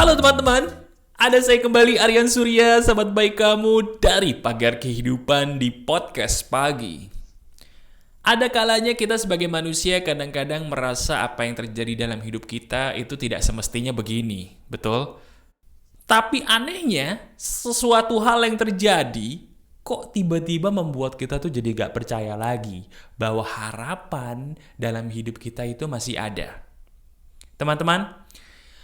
Halo teman-teman, ada saya kembali Aryan Surya, sahabat baik kamu dari Pagar Kehidupan di podcast pagi. Ada kalanya kita sebagai manusia kadang-kadang merasa apa yang terjadi dalam hidup kita itu tidak semestinya begini, betul? Tapi anehnya, sesuatu hal yang terjadi kok tiba-tiba membuat kita tuh jadi gak percaya lagi bahwa harapan dalam hidup kita itu masih ada. Teman-teman,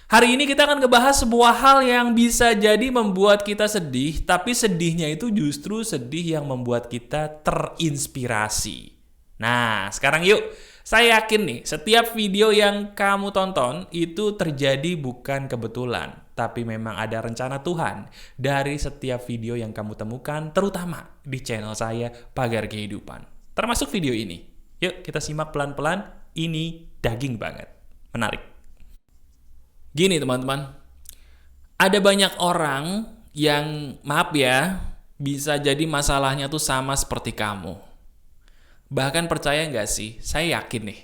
hari ini kita akan ngebahas sebuah hal yang bisa jadi membuat kita sedih, tapi sedihnya itu justru sedih yang membuat kita terinspirasi. Nah, sekarang yuk, saya yakin nih, setiap video yang kamu tonton itu terjadi bukan kebetulan, tapi memang ada rencana Tuhan dari setiap video yang kamu temukan, terutama di channel saya, Pagar Kehidupan. Termasuk video ini. Yuk, kita simak pelan-pelan, ini daging banget. Menarik. Gini teman-teman, ada banyak orang yang, maaf ya, bisa jadi masalahnya tuh sama seperti kamu. Bahkan percaya nggak sih, saya yakin nih,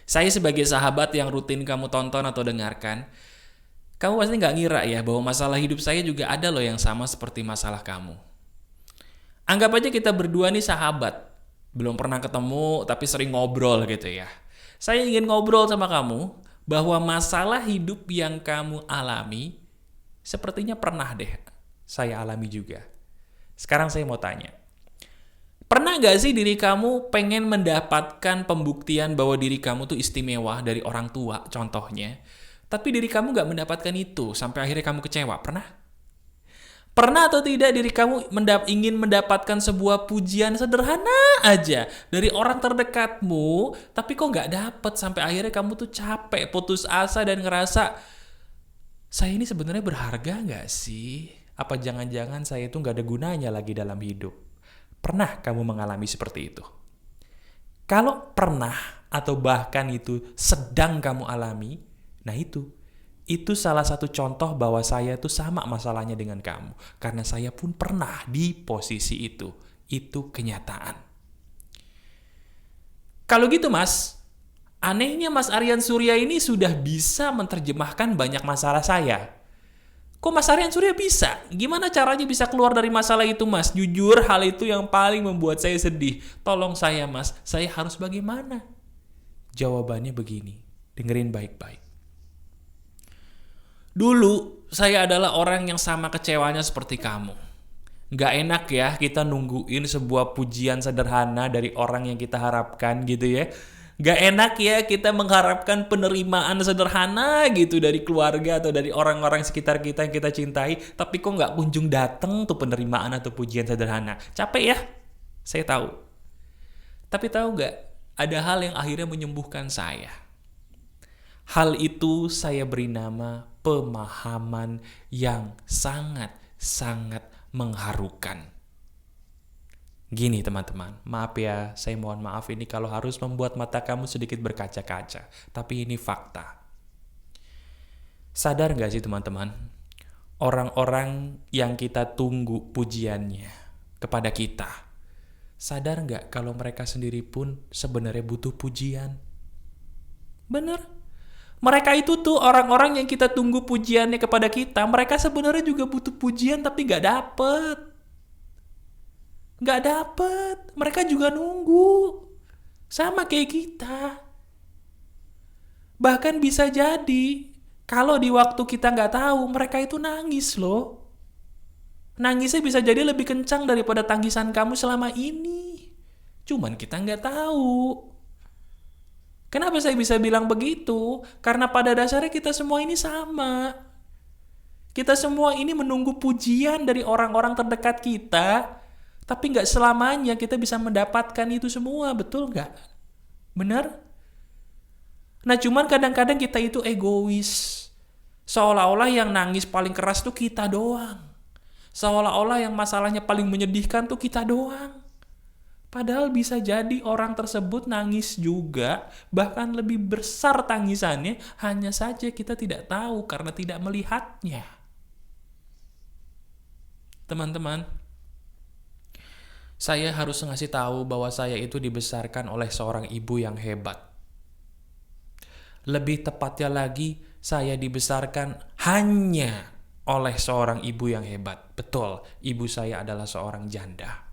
saya sebagai sahabat yang rutin kamu tonton atau dengarkan, kamu pasti nggak ngira ya bahwa masalah hidup saya juga ada loh yang sama seperti masalah kamu. Anggap aja kita berdua nih sahabat, belum pernah ketemu tapi sering ngobrol gitu ya. Saya ingin ngobrol sama kamu, bahwa masalah hidup yang kamu alami sepertinya pernah deh saya alami juga. Sekarang saya mau tanya, pernah gak sih diri kamu pengen mendapatkan pembuktian bahwa diri kamu tuh istimewa dari orang tua contohnya, tapi diri kamu gak mendapatkan itu sampai akhirnya kamu kecewa? Pernah? Pernah atau tidak diri kamu ingin mendapatkan sebuah pujian sederhana aja dari orang terdekatmu, tapi kok nggak dapet sampai akhirnya kamu tuh capek, putus asa dan ngerasa, saya ini sebenarnya berharga nggak sih? Apa jangan-jangan saya itu nggak ada gunanya lagi dalam hidup? Pernah kamu mengalami seperti itu? Kalau pernah atau bahkan itu sedang kamu alami, nah itu salah satu contoh bahwa saya itu sama masalahnya dengan kamu. Karena saya pun pernah di posisi itu. Itu kenyataan. Kalau gitu mas, anehnya Mas Aryan Surya ini sudah bisa menerjemahkan banyak masalah saya. Kok Mas Aryan Surya bisa? Gimana caranya bisa keluar dari masalah itu mas? Jujur hal itu yang paling membuat saya sedih. Tolong saya mas, saya harus bagaimana? Jawabannya begini, dengerin baik-baik. Dulu, saya adalah orang yang sama kecewanya seperti kamu. Gak enak ya kita nungguin sebuah pujian sederhana dari orang yang kita harapkan gitu ya. Gak enak ya kita mengharapkan penerimaan sederhana gitu dari keluarga atau dari orang-orang sekitar kita yang kita cintai. Tapi kok gak kunjung datang tuh penerimaan atau pujian sederhana. Capek ya? Saya tahu. Tapi tahu gak? Ada hal yang akhirnya menyembuhkan saya. Hal itu saya beri nama pemahaman yang sangat-sangat mengharukan. Gini teman-teman, maaf ya, saya mohon maaf ini kalau harus membuat mata kamu sedikit berkaca-kaca. Tapi ini fakta. Sadar gak sih teman-teman? Orang-orang yang kita tunggu pujiannya kepada kita, sadar gak kalau mereka sendiri pun sebenarnya butuh pujian? Bener? Mereka itu tuh orang-orang yang kita tunggu pujiannya kepada kita. Mereka sebenarnya juga butuh pujian tapi gak dapet. Gak dapet. Mereka juga nunggu. Sama kayak kita. Bahkan bisa jadi kalau di waktu kita gak tahu, mereka itu nangis loh. Nangisnya bisa jadi lebih kencang daripada tangisan kamu selama ini. Cuman kita gak tahu. Kenapa saya bisa bilang begitu? Karena pada dasarnya kita semua ini sama. Kita semua ini menunggu pujian dari orang-orang terdekat kita. Tapi gak selamanya kita bisa mendapatkan itu semua. Betul gak? Benar? Nah cuman kadang-kadang kita itu egois. Seolah-olah yang nangis paling keras tuh kita doang. Seolah-olah yang masalahnya paling menyedihkan tuh kita doang. Padahal bisa jadi orang tersebut nangis juga, bahkan lebih besar tangisannya, hanya saja kita tidak tahu karena tidak melihatnya. Teman-teman, saya harus ngasih tahu bahwa saya itu dibesarkan oleh seorang ibu yang hebat. Lebih tepatnya lagi, Saya dibesarkan hanya oleh seorang ibu yang hebat. Betul, ibu saya adalah seorang janda.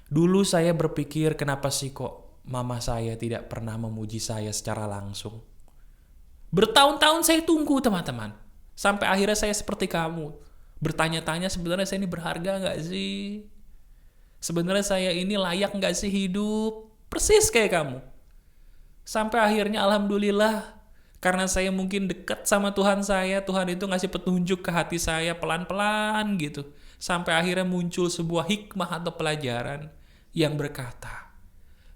Dulu saya berpikir, kenapa sih kok mama saya tidak pernah memuji saya secara langsung? Bertahun-tahun saya tunggu, teman-teman. Sampai akhirnya saya seperti kamu. Bertanya-tanya, sebenarnya saya ini berharga nggak sih? Sebenarnya saya ini layak nggak sih hidup? Persis kayak kamu. Sampai akhirnya alhamdulillah, karena saya mungkin dekat sama Tuhan saya, Tuhan itu ngasih petunjuk ke hati saya pelan-pelan gitu. Sampai akhirnya muncul sebuah hikmah atau pelajaran yang berkata,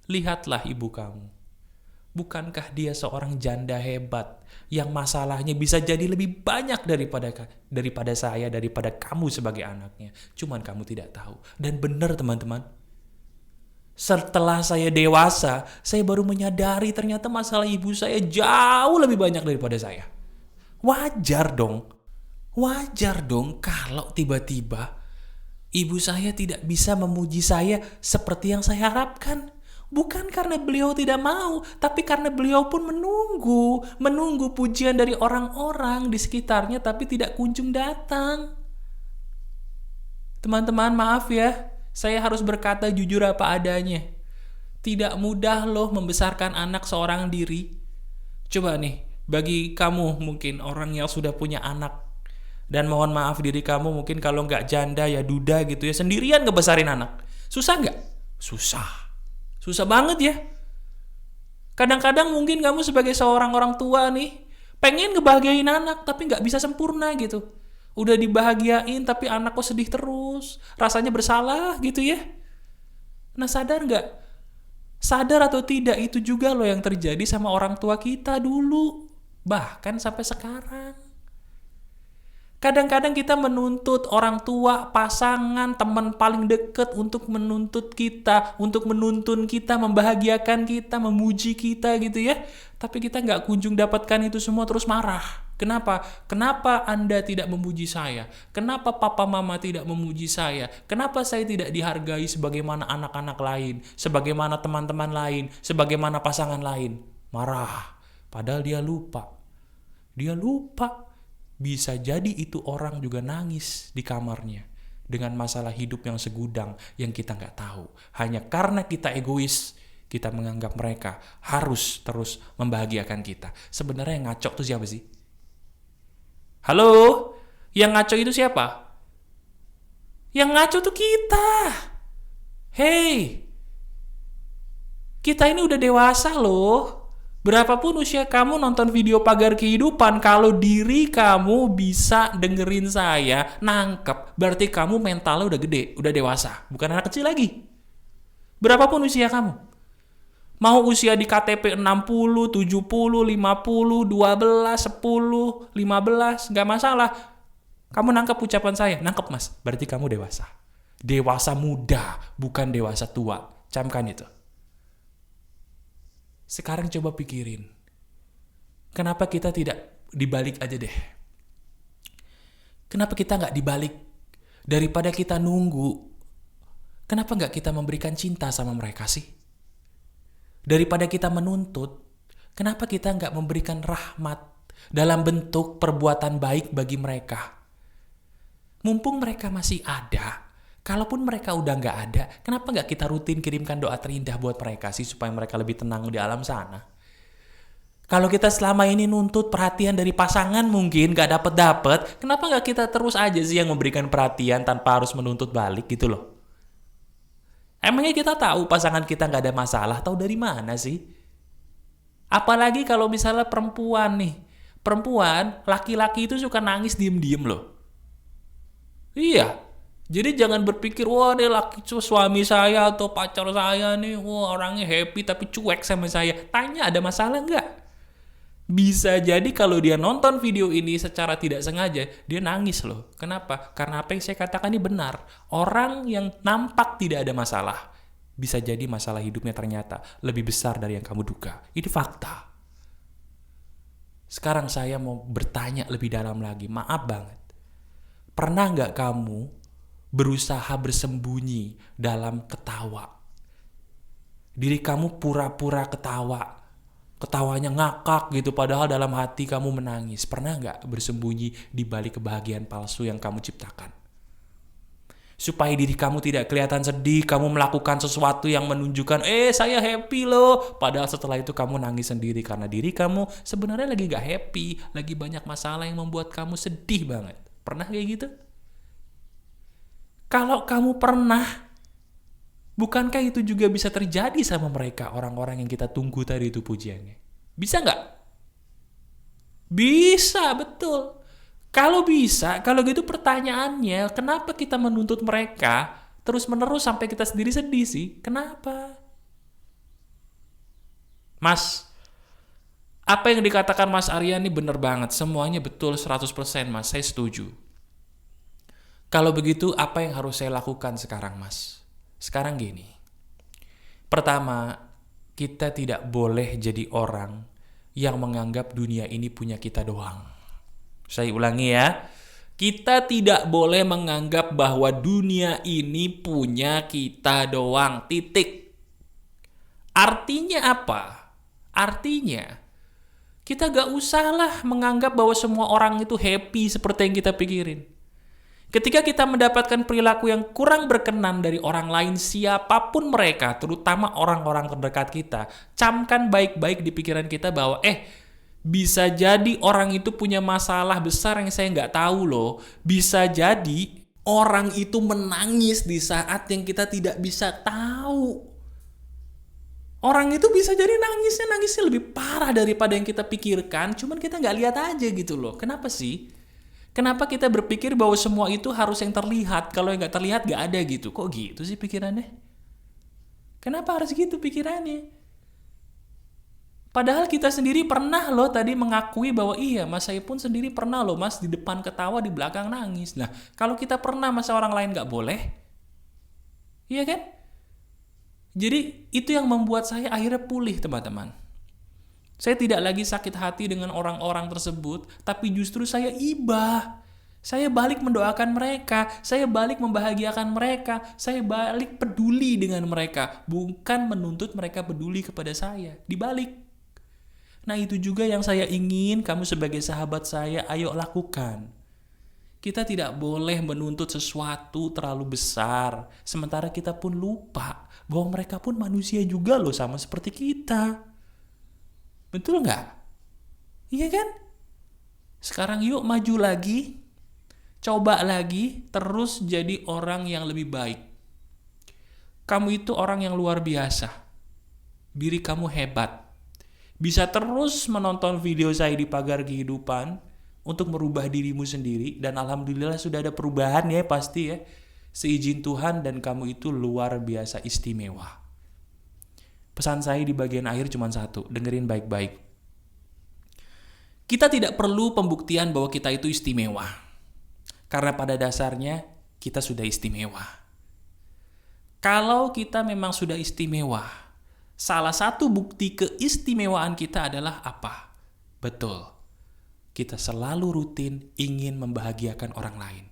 lihatlah ibu kamu. Bukankah dia seorang janda hebat yang masalahnya bisa jadi lebih banyak daripada saya, daripada kamu sebagai anaknya. Cuman kamu tidak tahu. Dan benar teman-teman, setelah saya dewasa, saya baru menyadari ternyata masalah ibu saya jauh lebih banyak daripada saya. Wajar dong kalau tiba-tiba ibu saya tidak bisa memuji saya seperti yang saya harapkan. Bukan karena beliau tidak mau, tapi karena beliau pun menunggu pujian dari orang-orang di sekitarnya, tapi tidak kunjung datang. Teman-teman, maaf ya, saya harus berkata jujur apa adanya. Tidak mudah loh membesarkan anak seorang diri. Coba nih, bagi kamu mungkin orang yang sudah punya anak, dan mohon maaf diri kamu mungkin kalau nggak janda ya duda gitu ya, sendirian ngebesarin anak. Susah nggak? Susah banget ya. Kadang-kadang mungkin kamu sebagai seorang orang tua nih, pengen ngebahagiain anak tapi nggak bisa sempurna gitu. Udah dibahagiain tapi anak kok sedih terus, rasanya bersalah gitu ya. Nah, sadar nggak? Sadar atau tidak, itu juga loh yang terjadi sama orang tua kita dulu, bahkan sampai sekarang. Kadang-kadang kita menuntut orang tua, pasangan, teman paling dekat untuk menuntut kita, untuk menuntun kita, membahagiakan kita, memuji kita gitu ya. Tapi kita nggak kunjung dapatkan itu semua, terus marah. Kenapa? Kenapa Anda tidak memuji saya? Kenapa papa mama tidak memuji saya? Kenapa saya tidak dihargai sebagaimana anak-anak lain, sebagaimana teman-teman lain, sebagaimana pasangan lain? Marah. Padahal dia lupa. Bisa jadi itu orang juga nangis di kamarnya dengan masalah hidup yang segudang yang kita nggak tahu. Hanya karena kita egois, kita menganggap mereka harus terus membahagiakan kita. Sebenarnya yang ngaco itu siapa sih? Halo? Yang ngaco itu siapa? Yang ngaco tuh kita. Hey, kita ini udah dewasa loh. Berapapun usia kamu nonton video Pagar Kehidupan, kalau diri kamu bisa dengerin saya, nangkep, berarti kamu mentalnya udah gede, udah dewasa, bukan anak kecil lagi. Berapapun usia kamu. Mau usia di KTP 60, 70, 50, 12, 10, 15, gak masalah. Kamu nangkep ucapan saya, nangkep mas, berarti kamu dewasa. Dewasa muda, bukan dewasa tua. Camkan itu. Sekarang coba pikirin, kenapa kita tidak dibalik aja deh? Kenapa kita nggak dibalik? Daripada kita nunggu, kenapa nggak kita memberikan cinta sama mereka sih? Daripada kita menuntut, kenapa kita nggak memberikan rahmat dalam bentuk perbuatan baik bagi mereka? Mumpung mereka masih ada, kalaupun mereka udah nggak ada, kenapa nggak kita rutin kirimkan doa terindah buat mereka sih supaya mereka lebih tenang di alam sana? Kalau kita selama ini nuntut perhatian dari pasangan mungkin nggak dapet, kenapa nggak kita terus aja sih yang memberikan perhatian tanpa harus menuntut balik gitu loh? Emangnya kita tahu pasangan kita nggak ada masalah? Tahu dari mana sih? Apalagi kalau misalnya perempuan nih, laki-laki itu suka nangis diem-diem loh. Iya. Jadi jangan berpikir, wah dia suami saya atau pacar saya nih, wah orangnya happy tapi cuek sama saya. Tanya ada masalah nggak? Bisa jadi kalau dia nonton video ini secara tidak sengaja, dia nangis loh. Kenapa? Karena apa yang saya katakan ini benar. Orang yang nampak tidak ada masalah, bisa jadi masalah hidupnya ternyata lebih besar dari yang kamu duga. Ini fakta. Sekarang saya mau bertanya lebih dalam lagi, maaf banget. Pernah nggak kamu berusaha bersembunyi dalam ketawa? Diri kamu pura-pura ketawa. Ketawanya ngakak gitu, padahal dalam hati kamu menangis. Pernah nggak bersembunyi di balik kebahagiaan palsu yang kamu ciptakan? Supaya diri kamu tidak kelihatan sedih, kamu melakukan sesuatu yang menunjukkan, saya happy loh. Padahal setelah itu kamu nangis sendiri karena diri kamu sebenarnya lagi gak happy, lagi banyak masalah yang membuat kamu sedih banget. Pernah kayak gitu? Kalau kamu pernah, bukankah itu juga bisa terjadi sama mereka, orang-orang yang kita tunggu tadi itu pujiannya? Bisa nggak? Bisa, betul. Kalau bisa, kalau gitu pertanyaannya, kenapa kita menuntut mereka terus-menerus sampai kita sendiri sedih sih? Kenapa? Mas, apa yang dikatakan Mas Arya ini benar banget. Semuanya betul 100% Mas, saya setuju. Kalau begitu, apa yang harus saya lakukan sekarang, Mas? Sekarang gini. Pertama, kita tidak boleh jadi orang yang menganggap dunia ini punya kita doang. Saya ulangi ya. Kita tidak boleh menganggap bahwa dunia ini punya kita doang. Titik. Artinya apa? Artinya, kita gak usahlah menganggap bahwa semua orang itu happy seperti yang kita pikirin. Ketika kita mendapatkan perilaku yang kurang berkenan dari orang lain, siapapun mereka, terutama orang-orang terdekat kita, camkan baik-baik di pikiran kita bahwa bisa jadi orang itu punya masalah besar yang saya nggak tahu loh. Bisa jadi orang itu menangis di saat yang kita tidak bisa tahu. Orang itu bisa jadi nangisnya lebih parah daripada yang kita pikirkan, cuman kita nggak lihat aja gitu loh. Kenapa sih? Kenapa kita berpikir bahwa semua itu harus yang terlihat? Kalau yang nggak terlihat nggak ada gitu. Kok gitu sih pikirannya? Kenapa harus gitu pikirannya? Padahal kita sendiri pernah loh tadi mengakui bahwa iya, Mas saya pun sendiri pernah loh Mas di depan ketawa, di belakang nangis. Nah, kalau kita pernah, masa orang lain nggak boleh? Iya kan? Jadi itu yang membuat saya akhirnya pulih, teman-teman. Saya tidak lagi sakit hati dengan orang-orang tersebut, tapi justru saya iba. Saya balik mendoakan mereka, saya balik membahagiakan mereka, saya balik peduli dengan mereka, bukan menuntut mereka peduli kepada saya. Dibalik. Nah, itu juga yang saya ingin kamu sebagai sahabat saya, ayo lakukan. Kita tidak boleh menuntut sesuatu terlalu besar, sementara kita pun lupa bahwa mereka pun manusia juga loh, sama seperti kita. Betul nggak? Iya kan? Sekarang yuk maju lagi, coba lagi, terus jadi orang yang lebih baik. Kamu itu orang yang luar biasa. Diri kamu hebat. Bisa terus menonton video saya di Pagar Kehidupan untuk merubah dirimu sendiri, dan alhamdulillah sudah ada perubahan ya, pasti ya. Seizin Tuhan, dan kamu itu luar biasa istimewa. Pesan saya di bagian akhir cuma satu, dengerin baik-baik. Kita tidak perlu pembuktian bahwa kita itu istimewa. Karena pada dasarnya kita sudah istimewa. Kalau kita memang sudah istimewa, salah satu bukti keistimewaan kita adalah apa? Betul. Kita selalu rutin ingin membahagiakan orang lain.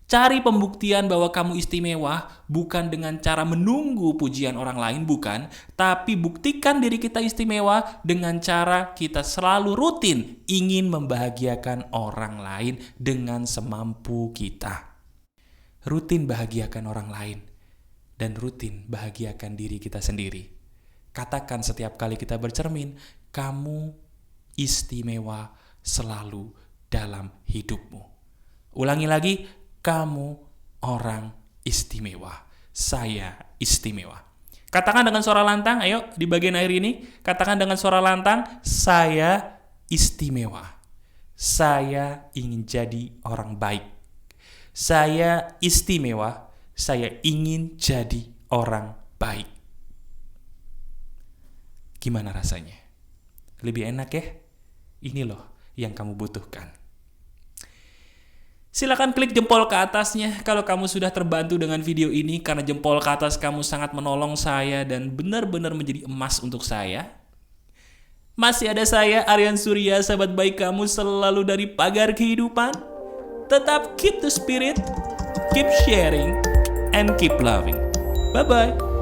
Cari pembuktian bahwa kamu istimewa bukan dengan cara menunggu pujian orang lain, bukan. Tapi buktikan diri kita istimewa dengan cara kita selalu rutin ingin membahagiakan orang lain dengan semampu kita. Rutin bahagiakan orang lain dan rutin bahagiakan diri kita sendiri. Katakan setiap kali kita bercermin, kamu istimewa selalu dalam hidupmu. Ulangi lagi, kamu orang istimewa. Saya istimewa. Katakan dengan suara lantang, ayo di bagian akhir ini. Katakan dengan suara lantang, saya istimewa. Saya ingin jadi orang baik. Saya istimewa. Saya ingin jadi orang baik. Gimana rasanya? Lebih enak ya? Ini loh yang kamu butuhkan. Silakan klik jempol ke atasnya kalau kamu sudah terbantu dengan video ini, karena jempol ke atas kamu sangat menolong saya dan benar-benar menjadi emas untuk saya. Masih ada saya, Aryan Surya, sahabat baik kamu selalu dari Pagar Kehidupan. Tetap keep the spirit, keep sharing, and keep loving. Bye-bye.